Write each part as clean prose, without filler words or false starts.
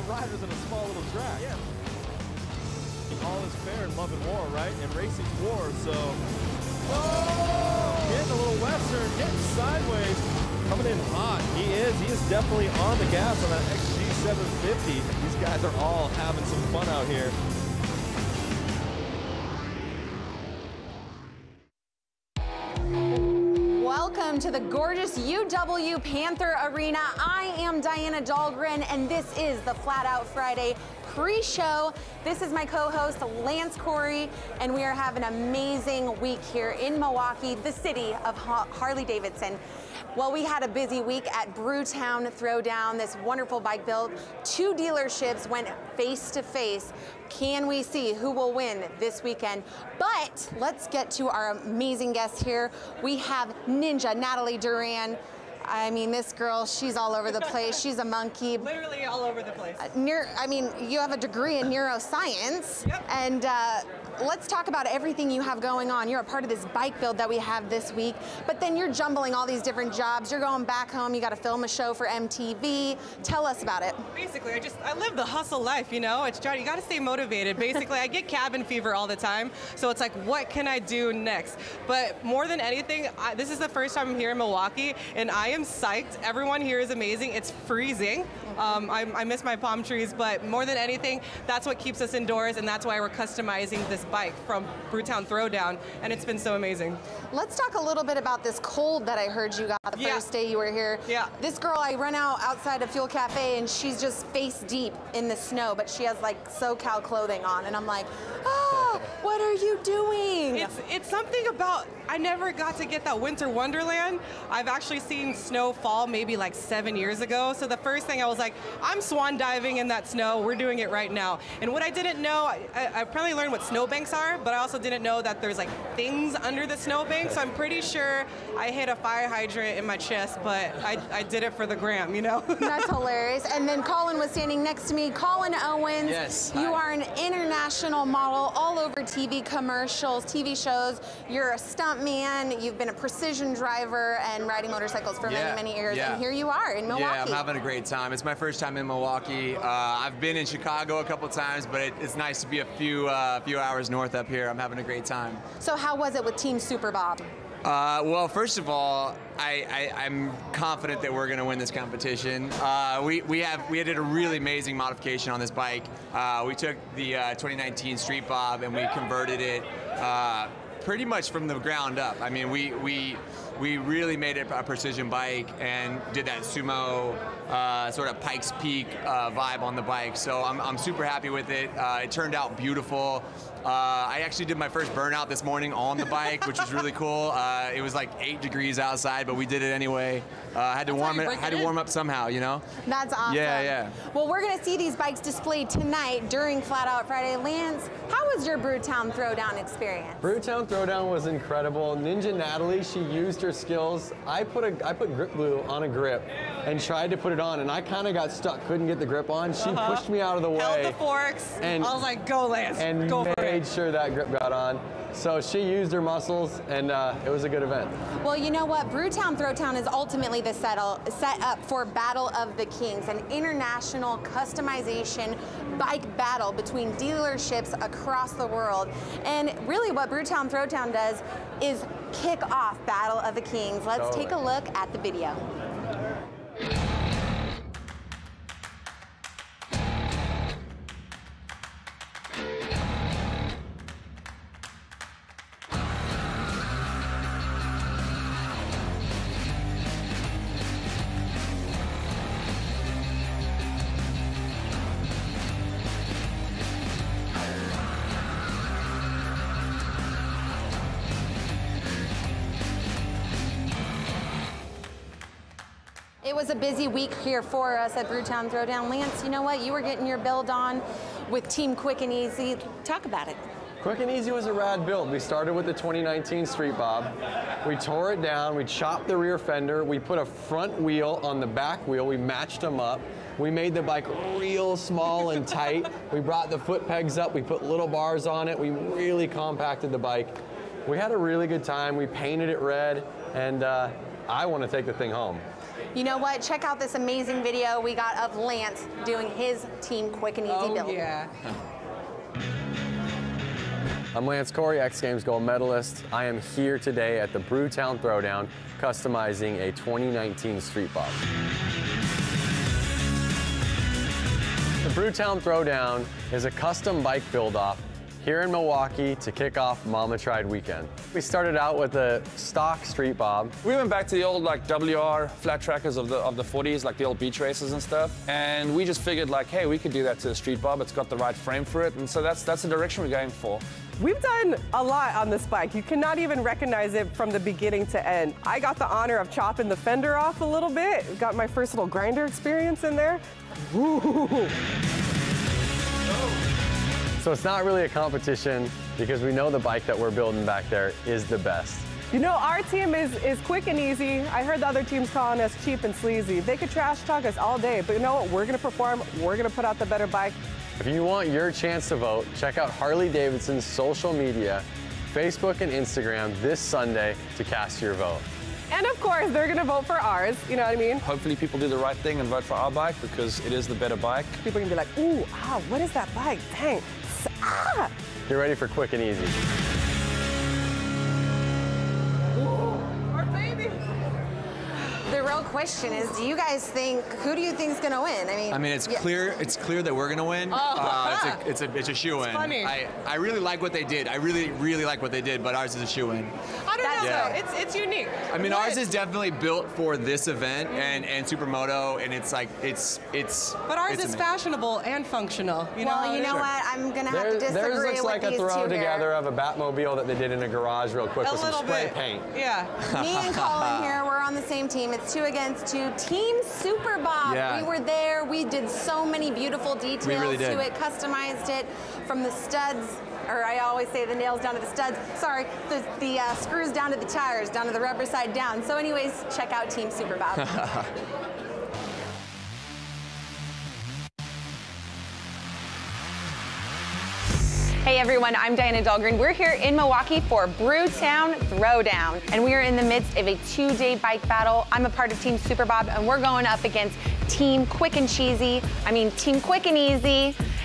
riders in a small little track. Yeah. All is fair in love and war, right? And racing's war, so... Oh! Getting a little western, getting sideways. Coming in hot. He is definitely on the gas on that XG750. These guys are all having some fun out here. Welcome to the gorgeous UW Panther Arena. I am Diana Dahlgren, and this is the Flat Out Friday pre-show. This is my co-host, Lance Corey, and we are having an amazing week here in Milwaukee, the city of Harley-Davidson. Well, we had a busy week at Brewtown Throwdown, this wonderful bike build. Two dealerships went face to face. Can we see who will win this weekend? But let's get to our amazing guests here. We have Ninja Natalie Duran. I mean, this girl, she's all over the place. She's a monkey. Literally all over the place. I mean, you have a degree in neuroscience. Yep. And let's talk about everything you have going on. You're a part of this bike build that we have this week, but then you're jumbling all these different jobs. You're going back home. You got to film a show for MTV. Tell us about it. Basically, I live the hustle life, you know? It's you got to stay motivated. Basically, I get cabin fever all the time, so it's like, what can I do next? But more than anything, this is the first time I'm here in Milwaukee, and I am psyched. Everyone here is amazing. It's freezing. I miss my palm trees, but more than anything, that's what keeps us indoors, and that's why we're customizing this bike from Brewtown Throwdown, and it's been so amazing. Let's talk a little bit about this cold that I heard you got the first day you were here. Yeah. This girl, I run outside of Fuel Cafe, and she's just face deep in the snow, but she has like SoCal clothing on, and I'm like, oh, what are you doing? It's something about, I never got to get that winter wonderland. I've actually seen snow fall maybe like 7 years ago, so the first thing I was like, I'm swan diving in that snow, we're doing it right now. And what I didn't know, I probably learned what snowbanks are, but I also didn't know that there's like things under the snowbank, so I'm pretty sure I hit a fire hydrant in my chest, but I did it for the gram, you know? That's hilarious. And then Colin was standing next to me. Colin Owens, yes, you are an international model all over TV commercials, TV shows. You're a stuntman, you've been a precision driver and riding motorcycles for many, many years, and here you are in Milwaukee. Yeah, I'm having a great time. It's my first time in Milwaukee. I've been in Chicago a couple times, but it's nice to be a few hours north up here. I'm having a great time. So how was it with Team Super Bob? Well, first of all, I'm confident that we're going to win this competition. We did a really amazing modification on this bike. We took the 2019 Street Bob and we converted it pretty much from the ground up. I mean, we really made it a precision bike and did that sumo sort of Pikes Peak vibe on the bike. So I'm super happy with it. It turned out beautiful. I actually did my first burnout this morning on the bike, which was really cool. It was like 8 degrees outside, but we did it anyway. Had to warm up somehow, you know? That's awesome. Yeah. Well, we're going to see these bikes displayed tonight during Flat Out Friday. Lance, how was your Brewtown Throwdown experience? Brewtown Throwdown was incredible. Ninja Natalie, she used her skills. I put grip glue on a grip and tried to put it on, and I kind of got stuck, couldn't get the grip on. She pushed me out of the way. Held the forks, and I was like, go Lance, and go for it. Made sure that grip got on. So she used her muscles, and it was a good event. Well, you know what? Brewtown Throwdown is ultimately the set up for Battle of the Kings, an international customization bike battle between dealerships across the world. And really what Brewtown Throwdown does is kick off Battle of the Kings. Let's take a look at the video. It was a busy week here for us at Brewtown Throwdown. Lance, you know what? You were getting your build on with Team Quick and Easy. Talk about it. Quick and Easy was a rad build. We started with the 2019 Street Bob. We tore it down, we chopped the rear fender, we put a front wheel on the back wheel, we matched them up. We made the bike real small and tight. We brought the foot pegs up, we put little bars on it, we really compacted the bike. We had a really good time, we painted it red, and I want to take the thing home. You know what? Check out this amazing video we got of Lance doing his Team Quick and Easy build. Yeah. I'm Lance Corey, X Games gold medalist. I am here today at the Brewtown Throwdown, customizing a 2019 Street Bob. The Brewtown Throwdown is a custom bike build-off here in Milwaukee to kick off Mama Tried weekend. We started out with a stock Street Bob. We went back to the old like WR flat trackers of the 40s, like the old beach races and stuff. And we just figured like, hey, we could do that to a Street Bob. It's got the right frame for it. And so that's the direction we're going for. We've done a lot on this bike. You cannot even recognize it from the beginning to end. I got the honor of chopping the fender off a little bit. Got my first little grinder experience in there. Ooh. So it's not really a competition because we know the bike that we're building back there is the best. You know, our team is quick and easy. I heard the other teams calling us cheap and sleazy. They could trash talk us all day, but you know what? We're gonna perform, we're gonna put out the better bike. If you want your chance to vote, check out Harley-Davidson's social media, Facebook and Instagram this Sunday to cast your vote. And of course, they're gonna vote for ours, you know what I mean? Hopefully people do the right thing and vote for our bike because it is the better bike. People are gonna be like, ooh, what is that bike? Dang, ah! Get ready for quick and easy. Our baby. The real question is, who do you think is going to win? I mean, it's clear that we're gonna win. It's a shoe-in. funny. I really like what they did. I really like what they did, but ours is a shoe-in. I don't know Yeah. though. It's unique. I mean, ours is definitely built for this event and Supermoto, and it's like it's. But ours it's is amazing. fashionable and functional. You know. Well, you know what? I'm going to have to Theirs disagree looks with like a these throw two together here. of a Batmobile that they did in a garage real quick A with some little spray bit. paint. Yeah. Me and Colin here, we're on the same team. It's 2 against 2. Team Super Bob. Yeah. We were there. We did so many beautiful details really did. to it, customized it from the studs, or I always say the nails down to the studs. Sorry, the screws down to the tires, down to the rubber side down. So anyways, check out Team Super Bob. Hey everyone, I'm Diana Dahlgren. We're here in Milwaukee for Brewtown Throwdown, and we are in the midst of a 2-day bike battle. I'm a part of Team Super Bob, and we're going up against Team Quick and Easy,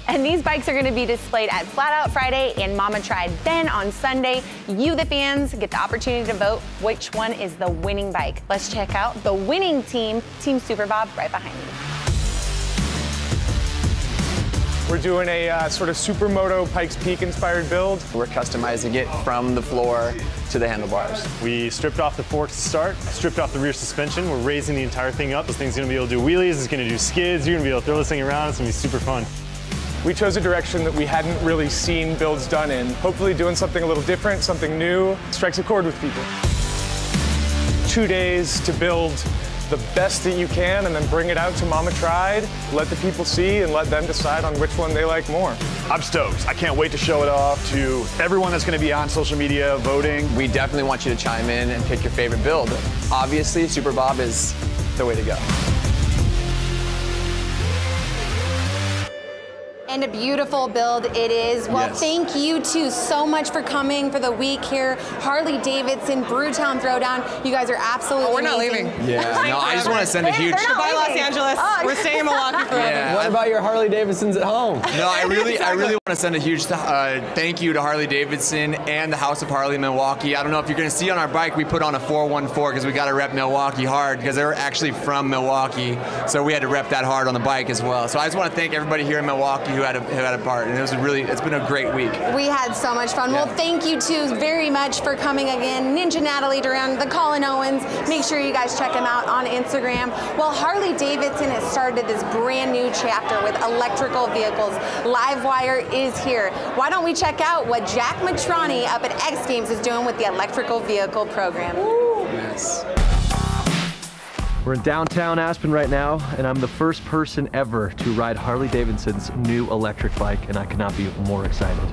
and these bikes are gonna be displayed at Flat Out Friday and Mama Tried. Then on Sunday, you the fans get the opportunity to vote which one is the winning bike. Let's check out the winning team, Team Super Bob, right behind me. We're doing a sort of Supermoto Pikes Peak inspired build. We're customizing it from the floor to the handlebars. We stripped off the forks to start, stripped off the rear suspension. We're raising the entire thing up. This thing's gonna be able to do wheelies, it's gonna do skids, you're gonna be able to throw this thing around, it's gonna be super fun. We chose a direction that we hadn't really seen builds done in. Hopefully doing something a little different, something new, strikes a chord with people. 2 days to build the best that you can and then bring it out to Mama Tried, let the people see and let them decide on which one they like more. I'm stoked. I can't wait to show it off to everyone that's going to be on social media voting. We definitely want you to chime in and pick your favorite build. Obviously, Super Bob is the way to go. And a beautiful build it is. Well, Yes. Thank you two so much for coming for the week here. Harley-Davidson, Brewtown Throwdown. You guys are absolutely We're not amazing. leaving. Yeah. No, I just want to send a huge. They're not Goodbye, Los leaving. Angeles. Oh, We're staying in Milwaukee forever. Yeah. What about your Harley-Davidsons at home? No, I really want to send a huge thank you to Harley-Davidson and the House of Harley Milwaukee. I don't know if you're going to see on our bike, we put on a 414 because we got to rep Milwaukee hard because they're actually from Milwaukee. So we had to rep that hard on the bike as well. So I just want to thank everybody here in Milwaukee who had a part. And it's been a great week. We had so much fun. Yeah. Well, thank you two very much for coming again. Ninja Natalie Duran, the Colin Owens. Make sure you guys check him out on Instagram. Well, Harley-Davidson has started this brand new chapter with electrical vehicles. Livewire is here. Why don't we check out what Jack Matrani up at X Games is doing with the electrical vehicle program. Yes. We're in downtown Aspen right now, and I'm the first person ever to ride Harley-Davidson's new electric bike, and I could not be more excited.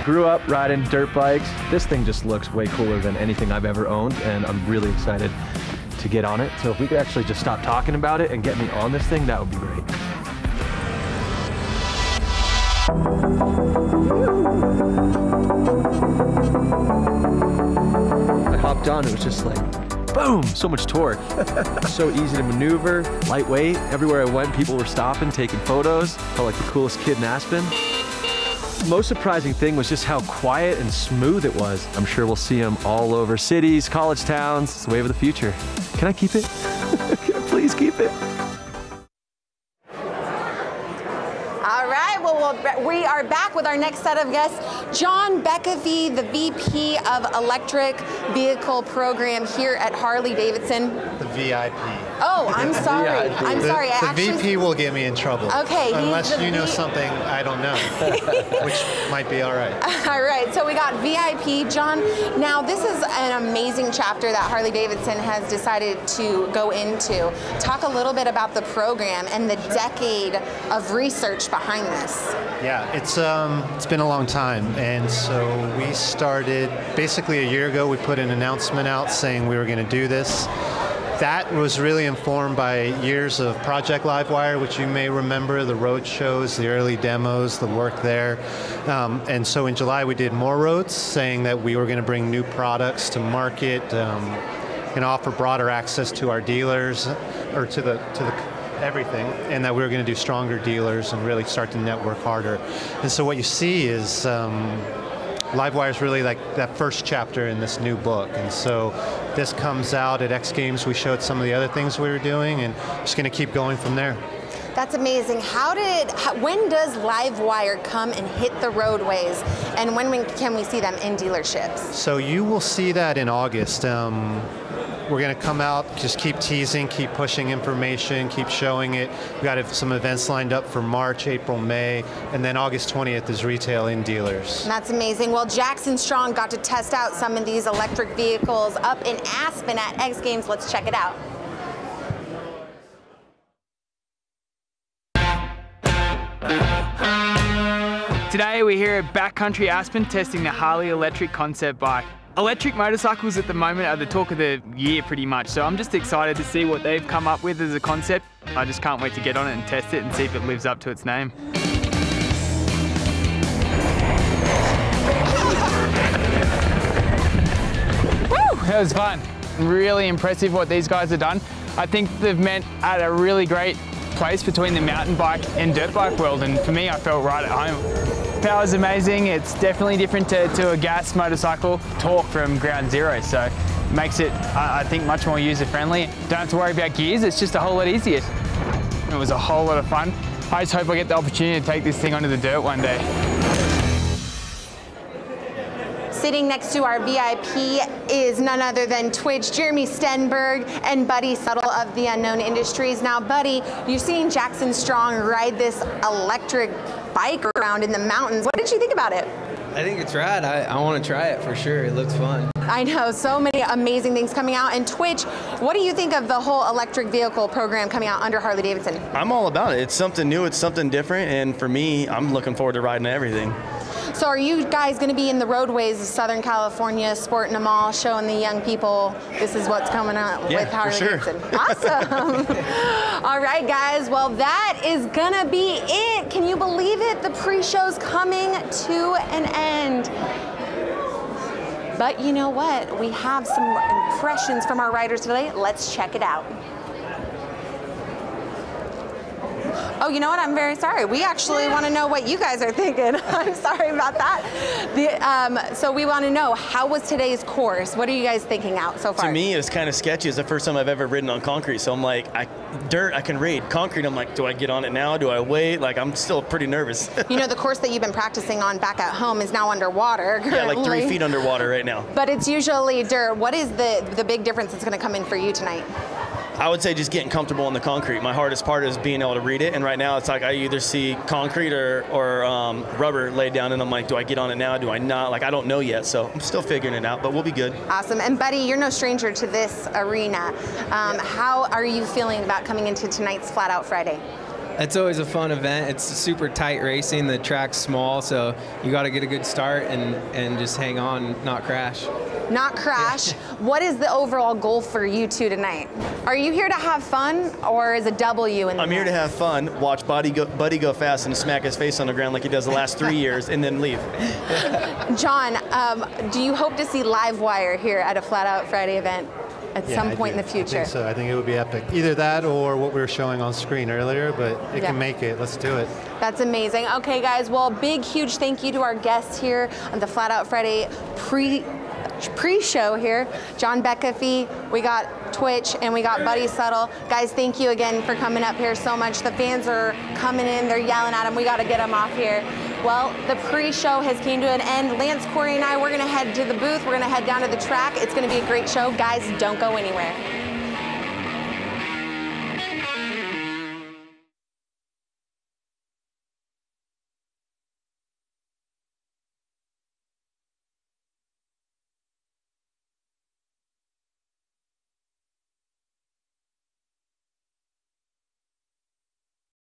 Grew up riding dirt bikes. This thing just looks way cooler than anything I've ever owned, and I'm really excited to get on it. So if we could actually just stop talking about it and get me on this thing, that would be great. I hopped on, it was just like boom, so much torque. So easy to maneuver, lightweight. Everywhere I went, people were stopping, taking photos. Felt like the coolest kid in Aspen. Most surprising thing was just how quiet and smooth it was. I'm sure we'll see them all over cities, college towns. It's the wave of the future. Can I keep it? Can I please keep it? All right, well, we are back with our next set of guests. John Beckevy, the VP of Electric Vehicle Program here at Harley-Davidson. The VIP. Oh, I'm sorry. I'm sorry. The VP will get me in trouble. Okay. Unless you know something I don't know, which might be all right. All right, so we got VIP. John, now this is an amazing chapter that Harley-Davidson has decided to go into. Talk a little bit about the program and the decade of research behind this. Yeah, it's been a long time, and so we started basically a year ago. We put an announcement out saying we were going to do this. That was really informed by years of Project Livewire, which you may remember, the road shows, the early demos, the work there. And so in July we did more roads, saying that we were going to bring new products to market and offer broader access to our dealers, or to the everything, and that we were going to do stronger dealers and really start to network harder. And so what you see is Livewire is really like that first chapter in this new book. And so this comes out at X Games. We showed some of the other things we were doing, and just going to keep going from there. That's amazing. When does Livewire come and hit the roadways, and when can we see them in dealerships? So you will see that in August. We're going to come out, just keep teasing, keep pushing information, keep showing it. We've got some events lined up for March, April, May, and then August 20th is retail in dealers. That's amazing. Well, Jackson Strong got to test out some of these electric vehicles up in Aspen at X Games. Let's check it out. Today we're here at Backcountry Aspen testing the Harley electric concept bike. Electric motorcycles at the moment are the talk of the year pretty much, so I'm just excited to see what they've come up with as a concept. I just can't wait to get on it and test it and see if it lives up to its name. Woo! That was fun. Really impressive what these guys have done. I think they've met at a really great place between the mountain bike and dirt bike world, and for me I felt right at home. Power's amazing. It's definitely different to a gas motorcycle. Torque from ground zero, so makes it, I think, much more user-friendly. Don't have to worry about gears, it's just a whole lot easier. It was a whole lot of fun. I just hope I get the opportunity to take this thing onto the dirt one day. Sitting next to our VIP is none other than Twitch, Jeremy Stenberg, and Buddy Settle of the Unknown Industries. Now, Buddy, you've seen Jackson Strong ride this electric bike around in the mountains. What did you think about it? I think it's rad. I want to try it for sure. It looks fun. I know, so many amazing things coming out. And Twitch, what do you think of the whole electric vehicle program coming out under Harley-Davidson? I'm all about it. It's something new, it's something different, and for me, I'm looking forward to riding everything. So are you guys going to be in the roadways of Southern California, sporting them all, showing the young people this is what's coming up with Harley-Davidson? Sure. Awesome. All right, guys. Well, that is going to be it. Can you believe it? The pre-show's coming to an end. But you know what? We have some impressions from our riders today. Let's check it out. Oh, you know what? I'm very sorry. We actually want to know what you guys are thinking. I'm sorry about that. So we want to know, how was today's course? What are you guys thinking out so far? To me, it's kind of sketchy. It's the first time I've ever ridden on concrete. So I'm like, dirt, I can read. Concrete, I'm like, do I get on it now? Do I wait? Like, I'm still pretty nervous. You know, the course that you've been practicing on back at home is now underwater currently. Yeah, like 3 feet underwater right now. But it's usually dirt. What is the big difference that's going to come in for you tonight? I would say just getting comfortable on the concrete. My hardest part is being able to read it, and right now it's like I either see concrete or rubber laid down, and I'm like, do I get on it now? Do I not? Like, I don't know yet, so I'm still figuring it out, but we'll be good. Awesome. And Buddy, you're no stranger to this arena. How are you feeling about coming into tonight's Flat Out Friday? It's always a fun event. It's super tight racing. The track's small, so you got to get a good start and just hang on, not crash. Not crash. Yeah. What is the overall goal for you two tonight? Are you here to have fun, or is a W in the I'm here to have fun, watch Buddy go fast and smack his face on the ground like he does the last 3 years, and then leave. John, do you hope to see Livewire here at a Flat Out Friday event at some point in the future. I think so. I think it would be epic. Either that or what we were showing on screen earlier, but it Yeah. can make it. Let's do it. That's amazing. Okay, guys, well, big, huge thank you to our guests here on the Flat Out Friday pre-show here. John Beckafee, we got Twitch, and we got Buddy Settle. Guys, thank you again for coming up here so much. The fans are coming in, they're yelling at them. We got to get them off here. Well, the pre-show has came to an end. Lance, Corey, and I, we're going to head to the booth. We're going to head down to the track. It's going to be a great show. Guys, don't go anywhere.